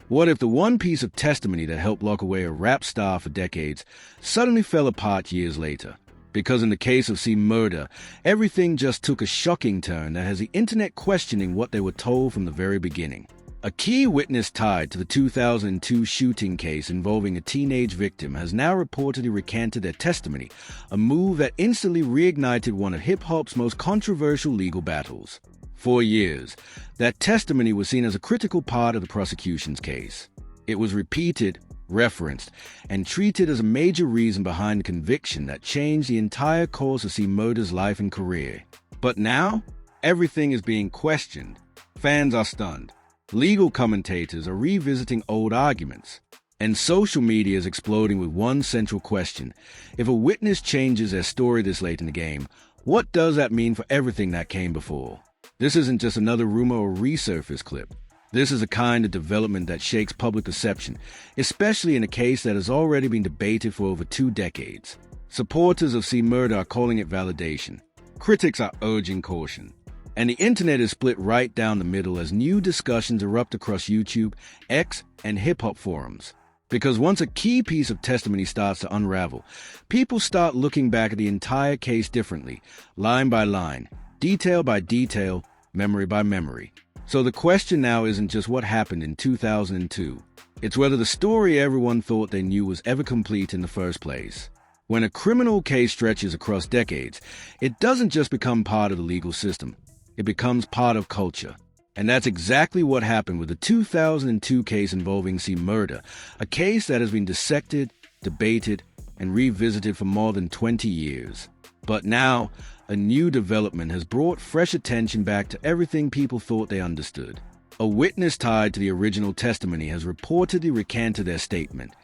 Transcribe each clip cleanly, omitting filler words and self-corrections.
What if the one piece of testimony that helped lock away a rap star for decades suddenly fell apart years later? Because in the case of Murder, everything just took a shocking turn that has the internet questioning what they were told from the very beginning. A key witness tied to the 2002 shooting case involving a teenage victim has now reportedly recanted their testimony, a move that instantly reignited one of hip-hop's most controversial legal battles. For years, that testimony was seen as a critical part of the prosecution's case. It was repeated, referenced, and treated as a major reason behind the conviction that changed the entire course of Murder's life and career. But now, everything is being questioned. Fans are stunned. Legal commentators are revisiting old arguments, and social media is exploding with one central question. If a witness changes their story this late in the game, what does that mean for everything that came before? This isn't just another rumor or resurface clip. This is a kind of development that shakes public perception, especially in a case that has already been debated for over 2 decades. Supporters of Murder are calling it validation. Critics are urging caution. And the internet is split right down the middle as new discussions erupt across YouTube, X, and hip-hop forums. Because once a key piece of testimony starts to unravel, people start looking back at the entire case differently, line by line, detail by detail, memory by memory. So the question now isn't just what happened in 2002. It's whether the story everyone thought they knew was ever complete in the first place. When a criminal case stretches across decades, it doesn't just become part of the legal system. It becomes part of culture. And that's exactly what happened with the 2002 case involving Murder, a case that has been dissected, debated, and revisited for more than 20 years. But now, a new development has brought fresh attention back to everything people thought they understood. A witness tied to the original testimony has reportedly recanted their statement,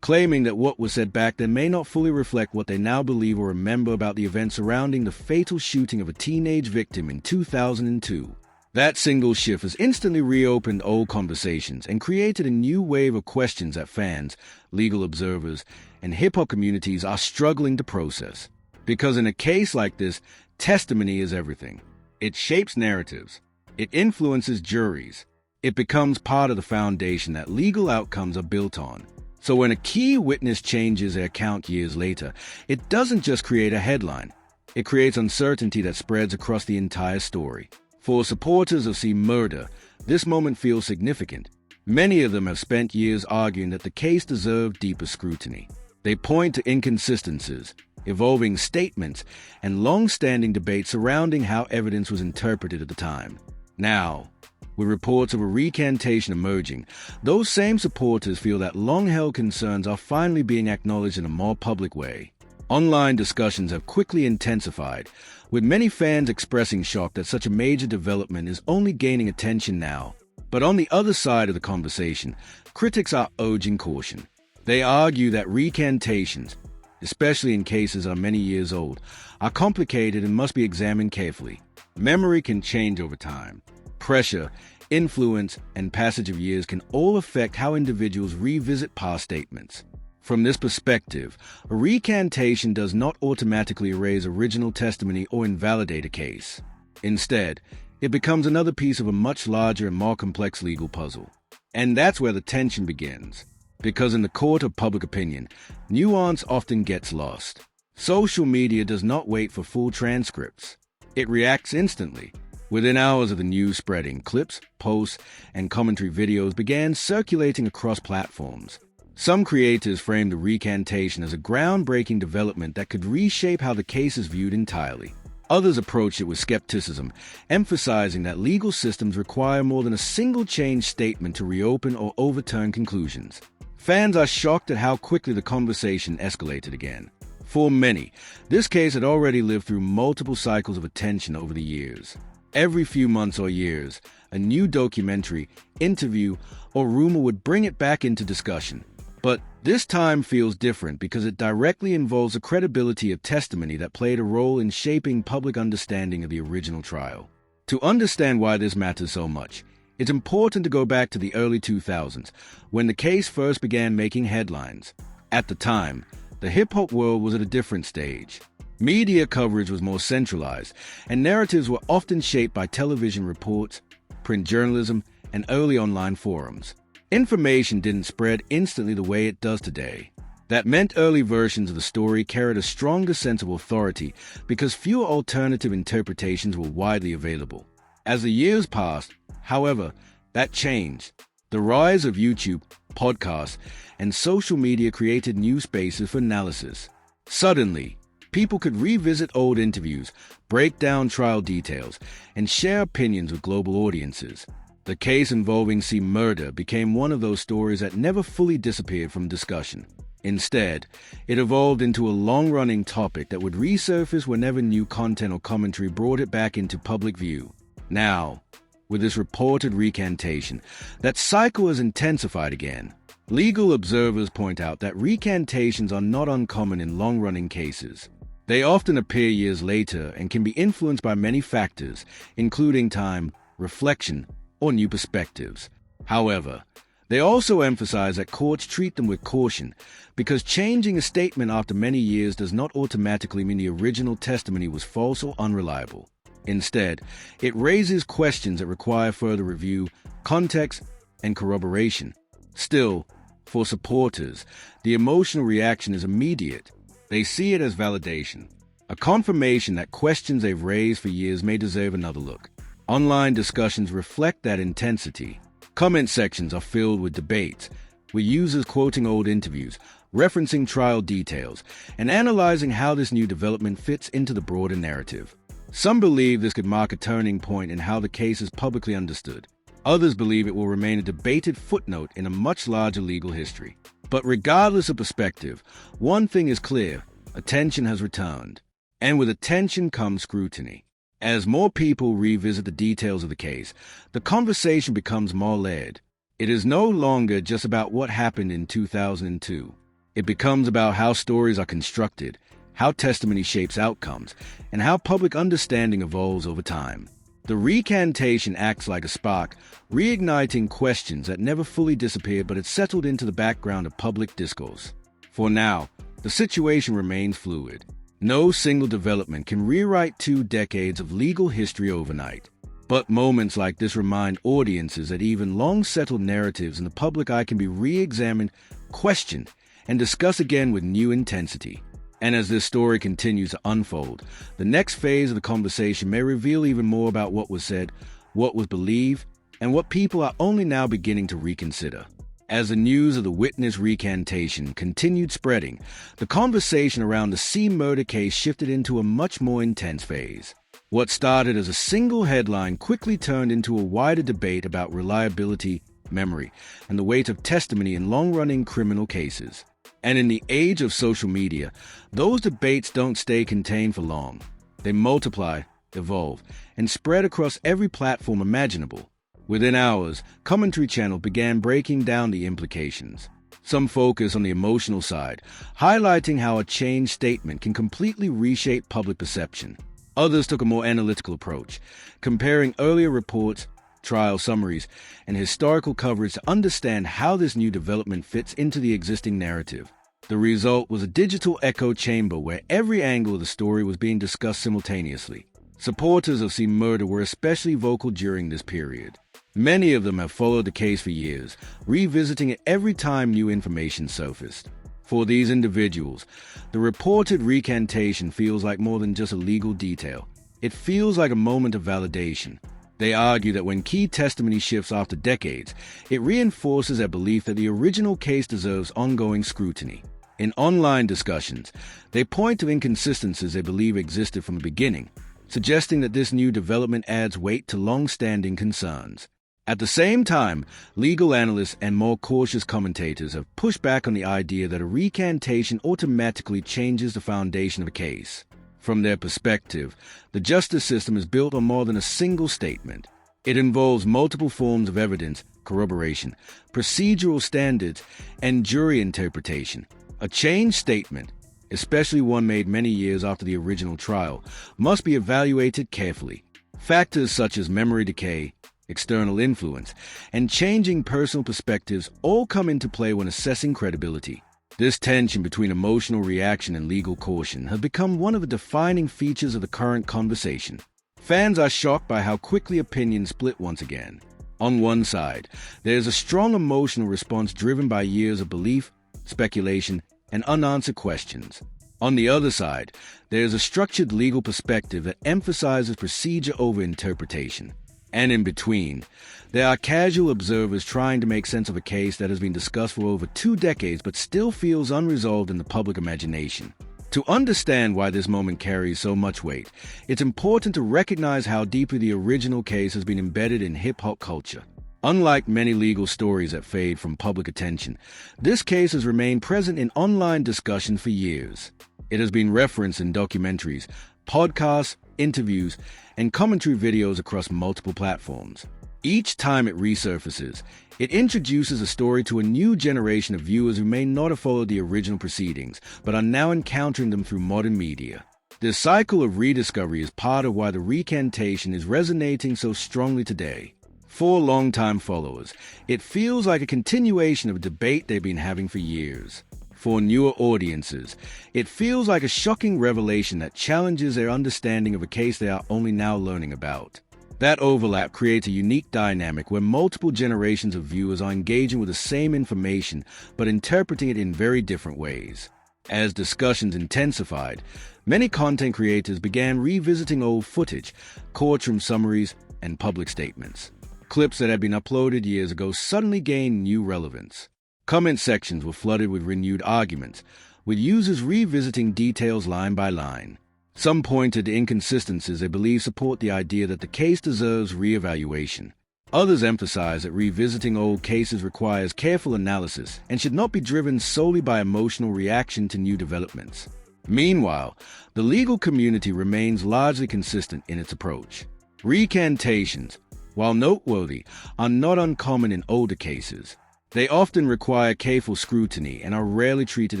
claiming that what was said back then may not fully reflect what they now believe or remember about the events surrounding the fatal shooting of a teenage victim in 2002. That single shift has instantly reopened old conversations and created a new wave of questions that fans, legal observers, and hip-hop communities are struggling to process. Because in a case like this, testimony is everything. It shapes narratives. It influences juries. It becomes part of the foundation that legal outcomes are built on. So when a key witness changes their account years later, it doesn't just create a headline. It creates uncertainty that spreads across the entire story. For supporters of Murder, this moment feels significant. Many of them have spent years arguing that the case deserved deeper scrutiny. They point to inconsistencies, evolving statements, and long-standing debates surrounding how evidence was interpreted at the time. Now, with reports of a recantation emerging, those same supporters feel that long-held concerns are finally being acknowledged in a more public way. Online discussions have quickly intensified, with many fans expressing shock that such a major development is only gaining attention now. But on the other side of the conversation, critics are urging caution. They argue that recantations, especially in cases that are many years old, are complicated and must be examined carefully. Memory can change over time. Pressure, influence, and passage of years can all affect how individuals revisit past statements. From this perspective, a recantation does not automatically erase original testimony or invalidate a case. Instead, it becomes another piece of a much larger and more complex legal puzzle. And that's where the tension begins. Because in the court of public opinion, nuance often gets lost. Social media does not wait for full transcripts. It reacts instantly. Within hours of the news spreading, clips, posts, and commentary videos began circulating across platforms. Some creators framed the recantation as a groundbreaking development that could reshape how the case is viewed entirely. Others approached it with skepticism, emphasizing that legal systems require more than a single change statement to reopen or overturn conclusions. Fans are shocked at how quickly the conversation escalated again. For many, this case had already lived through multiple cycles of attention over the years. Every few months or years, a new documentary, interview, or rumor would bring it back into discussion. But this time feels different because it directly involves the credibility of testimony that played a role in shaping public understanding of the original trial. To understand why this matters so much, it's important to go back to the early 2000s, when the case first began making headlines. At the time, the hip-hop world was at a different stage. Media coverage was more centralized, and narratives were often shaped by television reports, print journalism, and early online forums. Information didn't spread instantly the way it does today. That meant early versions of the story carried a stronger sense of authority because fewer alternative interpretations were widely available. As the years passed, however, that changed. The rise of YouTube, podcasts, and social media created new spaces for analysis. Suddenly, people could revisit old interviews, break down trial details, and share opinions with global audiences. The case involving C. murder became one of those stories that never fully disappeared from discussion. Instead, it evolved into a long-running topic that would resurface whenever new content or commentary brought it back into public view. Now, with this reported recantation, that cycle has intensified again. Legal observers point out that recantations are not uncommon in long-running cases. They often appear years later and can be influenced by many factors, including time, reflection, or new perspectives. However, they also emphasize that courts treat them with caution because changing a statement after many years does not automatically mean the original testimony was false or unreliable. Instead, it raises questions that require further review, context, and corroboration. Still, for supporters, the emotional reaction is immediate. They see it as validation, a confirmation that questions they've raised for years may deserve another look. Online discussions reflect that intensity. Comment sections are filled with debates, with users quoting old interviews, referencing trial details, and analyzing how this new development fits into the broader narrative. Some believe this could mark a turning point in how the case is publicly understood. Others believe it will remain a debated footnote in a much larger legal history. But regardless of perspective, one thing is clear: attention has returned. And with attention comes scrutiny. As more people revisit the details of the case, the conversation becomes more layered. It is no longer just about what happened in 2002. It becomes about how stories are constructed, how testimony shapes outcomes, and how public understanding evolves over time. The recantation acts like a spark, reigniting questions that never fully disappeared but had settled into the background of public discourse. For now, the situation remains fluid. No single development can rewrite 2 decades of legal history overnight. But moments like this remind audiences that even long-settled narratives in the public eye can be re-examined, questioned, and discussed again with new intensity. And as this story continues to unfold, the next phase of the conversation may reveal even more about what was said, what was believed, and what people are only now beginning to reconsider. As the news of the witness recantation continued spreading, the conversation around the C. murder case shifted into a much more intense phase. What started as a single headline quickly turned into a wider debate about reliability, memory, and the weight of testimony in long-running criminal cases. And in the age of social media, those debates don't stay contained for long. They multiply, evolve, and spread across every platform imaginable. Within hours, commentary channels began breaking down the implications. Some focus on the emotional side, highlighting how a changed statement can completely reshape public perception. Others took a more analytical approach, comparing earlier reports, trial summaries, and historical coverage to understand how this new development fits into the existing narrative. The result was a digital echo chamber where every angle of the story was being discussed simultaneously. Supporters of C. murder were especially vocal during this period. Many of them have followed the case for years, revisiting it every time new information surfaced. For these individuals, the reported recantation feels like more than just a legal detail. It feels like a moment of validation. They argue that when key testimony shifts after decades, it reinforces their belief that the original case deserves ongoing scrutiny. In online discussions, they point to inconsistencies they believe existed from the beginning, suggesting that this new development adds weight to long-standing concerns. At the same time, legal analysts and more cautious commentators have pushed back on the idea that a recantation automatically changes the foundation of a case. From their perspective, the justice system is built on more than a single statement. It involves multiple forms of evidence, corroboration, procedural standards, and jury interpretation. A changed statement, especially one made many years after the original trial, must be evaluated carefully. Factors such as memory decay, external influence, and changing personal perspectives all come into play when assessing credibility. This tension between emotional reaction and legal caution has become one of the defining features of the current conversation. Fans are shocked by how quickly opinions split once again. On one side, there is a strong emotional response driven by years of belief, speculation, and unanswered questions. On the other side, there is a structured legal perspective that emphasizes procedure over interpretation. And in between, there are casual observers trying to make sense of a case that has been discussed for over 2 decades but still feels unresolved in the public imagination. To understand why this moment carries so much weight, it's important to recognize how deeply the original case has been embedded in hip-hop culture. Unlike many legal stories that fade from public attention, this case has remained present in online discussion for years. It has been referenced in documentaries, podcasts, interviews, and commentary videos across multiple platforms. Each time it resurfaces, it introduces a story to a new generation of viewers who may not have followed the original proceedings, but are now encountering them through modern media. This cycle of rediscovery is part of why the recantation is resonating so strongly today. For longtime followers, it feels like a continuation of a debate they've been having for years. For newer audiences, it feels like a shocking revelation that challenges their understanding of a case they are only now learning about. That overlap creates a unique dynamic where multiple generations of viewers are engaging with the same information but interpreting it in very different ways. As discussions intensified, many content creators began revisiting old footage, courtroom summaries, and public statements. Clips that had been uploaded years ago suddenly gained new relevance. Comment sections were flooded with renewed arguments, with users revisiting details line by line. Some pointed to inconsistencies they believe support the idea that the case deserves re-evaluation. Others emphasize that revisiting old cases requires careful analysis and should not be driven solely by emotional reaction to new developments. Meanwhile, the legal community remains largely consistent in its approach. Recantations, while noteworthy, are not uncommon in older cases. They often require careful scrutiny and are rarely treated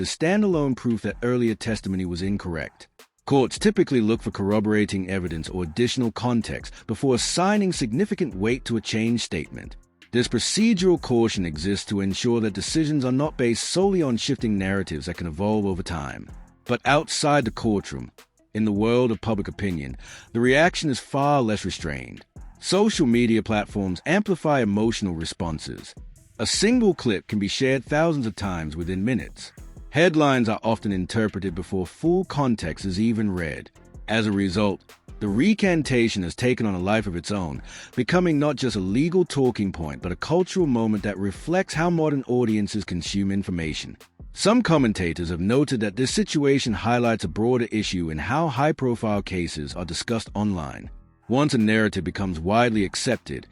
as standalone proof that earlier testimony was incorrect. Courts typically look for corroborating evidence or additional context before assigning significant weight to a changed statement. This procedural caution exists to ensure that decisions are not based solely on shifting narratives that can evolve over time. But outside the courtroom, in the world of public opinion, the reaction is far less restrained. Social media platforms amplify emotional responses. A single clip can be shared thousands of times within minutes. Headlines are often interpreted before full context is even read. As a result, the recantation has taken on a life of its own, becoming not just a legal talking point but a cultural moment that reflects how modern audiences consume information. Some commentators have noted that this situation highlights a broader issue in how high-profile cases are discussed online. Once a narrative becomes widely accepted,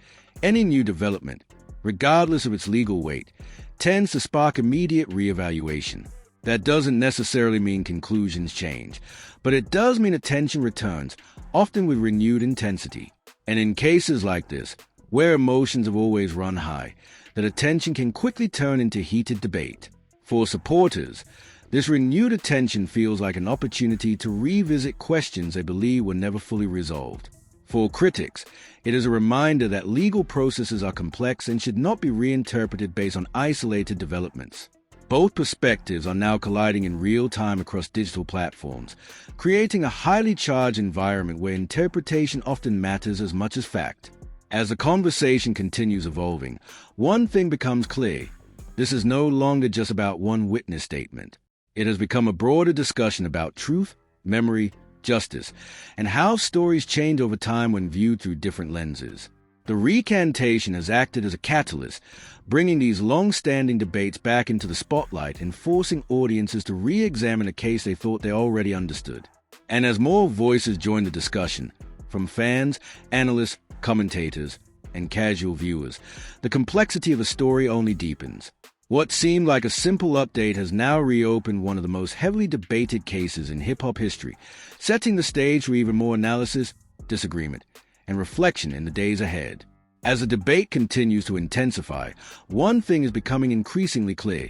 any new development, regardless of its legal weight, tends to spark immediate re-evaluation. That doesn't necessarily mean conclusions change, but it does mean attention returns, often with renewed intensity. And in cases like this, where emotions have always run high, that attention can quickly turn into heated debate. For supporters, this renewed attention feels like an opportunity to revisit questions they believe were never fully resolved. For critics, it is a reminder that legal processes are complex and should not be reinterpreted based on isolated developments. Both perspectives are now colliding in real time across digital platforms, creating a highly charged environment where interpretation often matters as much as fact. As the conversation continues evolving, one thing becomes clear. This is no longer just about one witness statement. It has become a broader discussion about truth, memory, justice, and how stories change over time when viewed through different lenses. The recantation has acted as a catalyst, bringing these long-standing debates back into the spotlight and forcing audiences to re-examine a case they thought they already understood. And as more voices join the discussion, from fans, analysts, commentators, and casual viewers, the complexity of a story only deepens. What seemed like a simple update has now reopened one of the most heavily debated cases in hip-hop history, setting the stage for even more analysis, disagreement, and reflection in the days ahead. As the debate continues to intensify, one thing is becoming increasingly clear.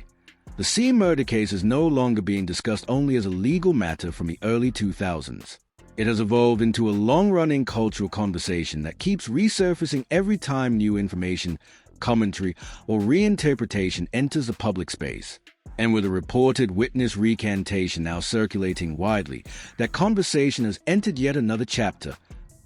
The C murder case is no longer being discussed only as a legal matter from the early 2000s. It has evolved into a long-running cultural conversation that keeps resurfacing every time new information, commentary, or reinterpretation enters the public space. And with a reported witness recantation now circulating widely, that conversation has entered yet another chapter,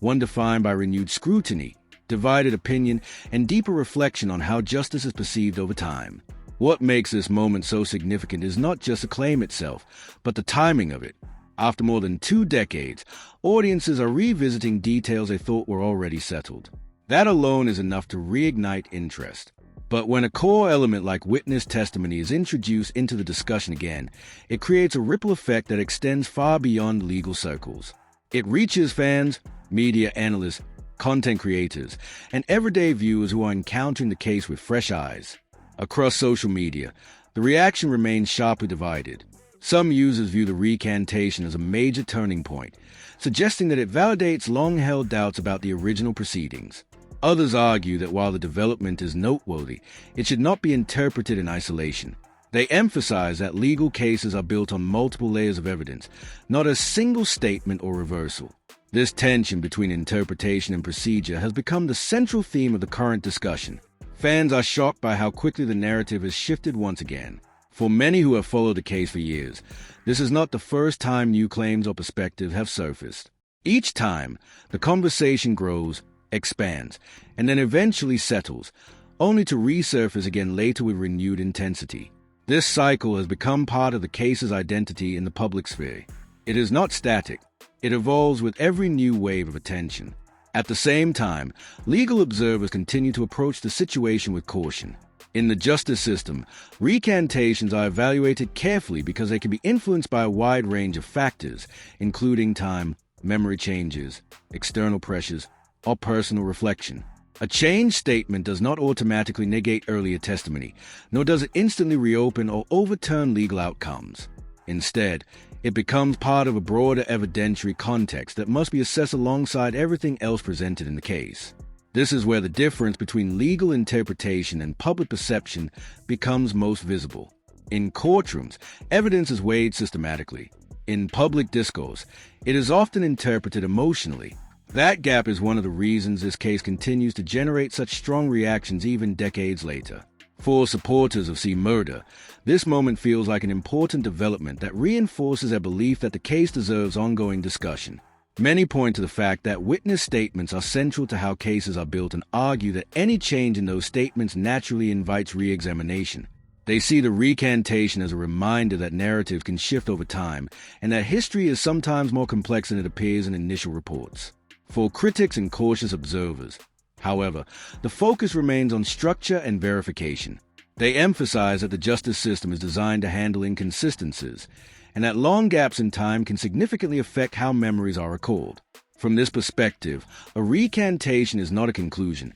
one defined by renewed scrutiny, divided opinion, and deeper reflection on how justice is perceived over time. What makes this moment so significant is not just the claim itself, but the timing of it. After more than 2 decades, audiences are revisiting details they thought were already settled. That alone is enough to reignite interest. But when a core element like witness testimony is introduced into the discussion again, it creates a ripple effect that extends far beyond legal circles. It reaches fans, media analysts, content creators, and everyday viewers who are encountering the case with fresh eyes. Across social media, the reaction remains sharply divided. Some users view the recantation as a major turning point, suggesting that it validates long-held doubts about the original proceedings. Others argue that while the development is noteworthy, it should not be interpreted in isolation. They emphasize that legal cases are built on multiple layers of evidence, not a single statement or reversal. This tension between interpretation and procedure has become the central theme of the current discussion. Fans are shocked by how quickly the narrative has shifted once again. For many who have followed the case for years, this is not the first time new claims or perspectives have surfaced. Each time, the conversation grows, expands, and then eventually settles, only to resurface again later with renewed intensity. This cycle has become part of the case's identity in the public sphere. It is not static. It evolves with every new wave of attention. At the same time, legal observers continue to approach the situation with caution. In the justice system, recantations are evaluated carefully because they can be influenced by a wide range of factors, including time, memory changes, external pressures, or personal reflection. A changed statement does not automatically negate earlier testimony, nor does it instantly reopen or overturn legal outcomes. Instead, it becomes part of a broader evidentiary context that must be assessed alongside everything else presented in the case. This is where the difference between legal interpretation and public perception becomes most visible. In courtrooms, evidence is weighed systematically. In public discourse, it is often interpreted emotionally. That gap is one of the reasons this case continues to generate such strong reactions even decades later. For supporters of C. Murder, this moment feels like an important development that reinforces their belief that the case deserves ongoing discussion. Many point to the fact that witness statements are central to how cases are built and argue that any change in those statements naturally invites re-examination. They see the recantation as a reminder that narratives can shift over time and that history is sometimes more complex than it appears in initial reports. For critics and cautious observers, however, the focus remains on structure and verification. They emphasize that the justice system is designed to handle inconsistencies, and that long gaps in time can significantly affect how memories are recalled. From this perspective, a recantation is not a conclusion.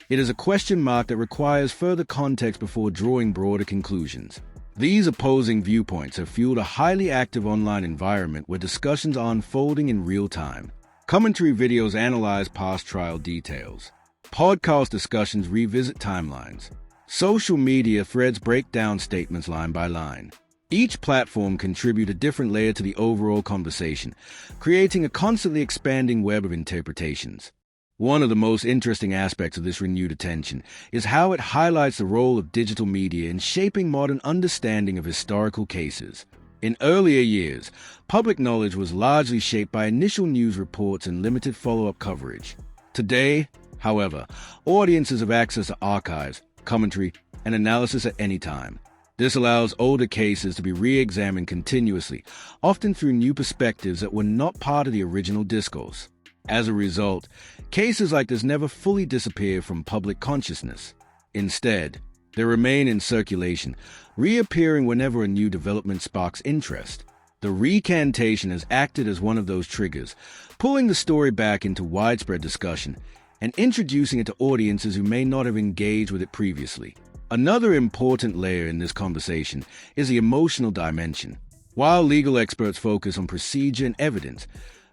It is a question mark that requires further context before drawing broader conclusions. These opposing viewpoints have fueled a highly active online environment where discussions are unfolding in real time. Commentary videos analyze past trial details. Podcast discussions revisit timelines. Social media threads break down statements line by line. Each platform contributes a different layer to the overall conversation, creating a constantly expanding web of interpretations. One of the most interesting aspects of this renewed attention is how it highlights the role of digital media in shaping modern understanding of historical cases. In earlier years, public knowledge was largely shaped by initial news reports and limited follow-up coverage. Today, however, audiences have access to archives, commentary, and analysis at any time. This allows older cases to be re-examined continuously, often through new perspectives that were not part of the original discourse. As a result, cases like this never fully disappear from public consciousness. Instead, they remain in circulation, reappearing whenever a new development sparks interest. The recantation has acted as one of those triggers, pulling the story back into widespread discussion and introducing it to audiences who may not have engaged with it previously. Another important layer in this conversation is the emotional dimension. While legal experts focus on procedure and evidence,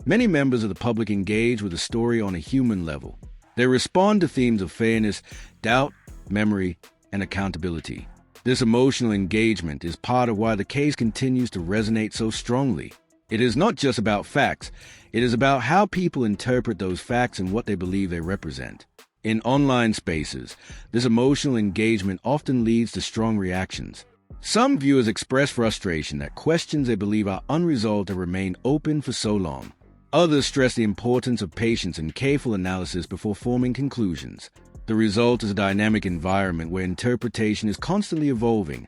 many members of the public engage with the story on a human level. They respond to themes of fairness, doubt, memory, and accountability. This emotional engagement is part of why the case continues to resonate so strongly. It is not just about facts, it is about how people interpret those facts and what they believe they represent. In online spaces, this emotional engagement often leads to strong reactions. Some viewers express frustration that questions they believe are unresolved have remained open for so long. Others stress the importance of patience and careful analysis before forming conclusions. The result is a dynamic environment where interpretation is constantly evolving,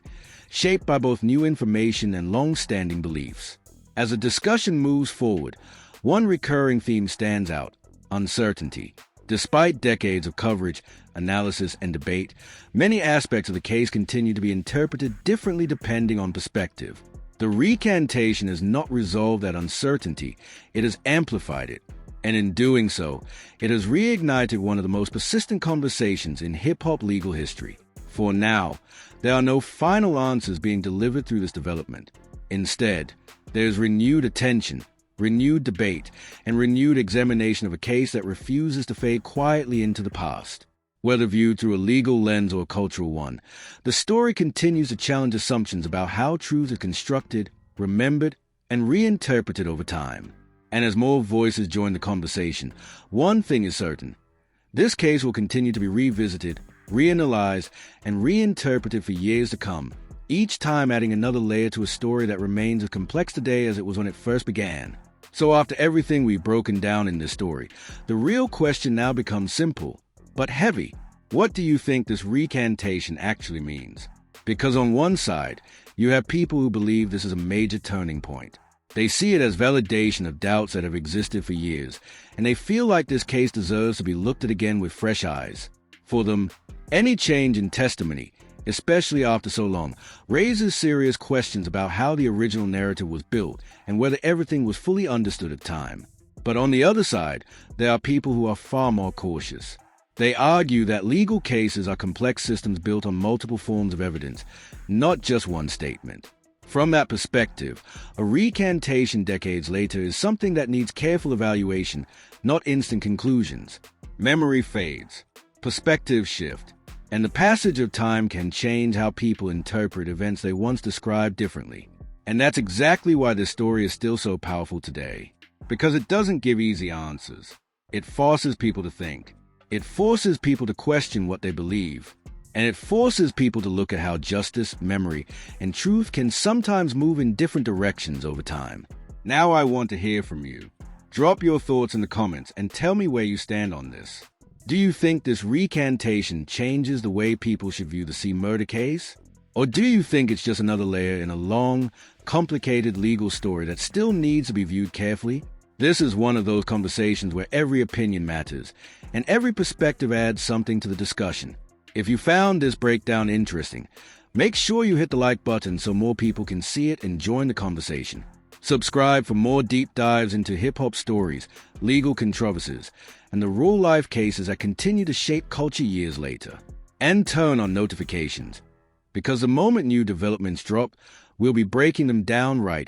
shaped by both new information and long-standing beliefs. As the discussion moves forward, one recurring theme stands out: uncertainty. Despite decades of coverage, analysis, and debate, many aspects of the case continue to be interpreted differently depending on perspective. The recantation has not resolved that uncertainty, it has amplified it. And in doing so, it has reignited one of the most persistent conversations in hip-hop legal history. For now, there are no final answers being delivered through this development. Instead, there is renewed attention, renewed debate, and renewed examination of a case that refuses to fade quietly into the past. Whether viewed through a legal lens or a cultural one, the story continues to challenge assumptions about how truth is constructed, remembered, and reinterpreted over time. And as more voices join the conversation, one thing is certain: this case will continue to be revisited, reanalyzed, and reinterpreted for years to come, each time adding another layer to a story that remains as complex today as it was when it first began. So after everything we've broken down in this story, the real question now becomes simple, but heavy. What do you think this recantation actually means? Because on one side, you have people who believe this is a major turning point. They see it as validation of doubts that have existed for years, and they feel like this case deserves to be looked at again with fresh eyes. For them, any change in testimony, especially after so long, raises serious questions about how the original narrative was built and whether everything was fully understood at the time. But on the other side, there are people who are far more cautious. They argue that legal cases are complex systems built on multiple forms of evidence, not just one statement. From that perspective, a recantation decades later is something that needs careful evaluation, not instant conclusions. Memory fades, perspectives shift, and the passage of time can change how people interpret events they once described differently. And that's exactly why this story is still so powerful today. Because it doesn't give easy answers. It forces people to think. It forces people to question what they believe. And it forces people to look at how justice, memory, and truth can sometimes move in different directions over time. Now I want to hear from you. Drop your thoughts in the comments and tell me where you stand on this. Do you think this recantation changes the way people should view the C murder case? Or do you think it's just another layer in a long, complicated legal story that still needs to be viewed carefully? This is one of those conversations where every opinion matters, and every perspective adds something to the discussion. If you found this breakdown interesting, make sure you hit the like button so more people can see it and join the conversation. Subscribe for more deep dives into hip-hop stories, legal controversies, and the real-life cases that continue to shape culture years later. And turn on notifications, because the moment new developments drop, we'll be breaking them down right here.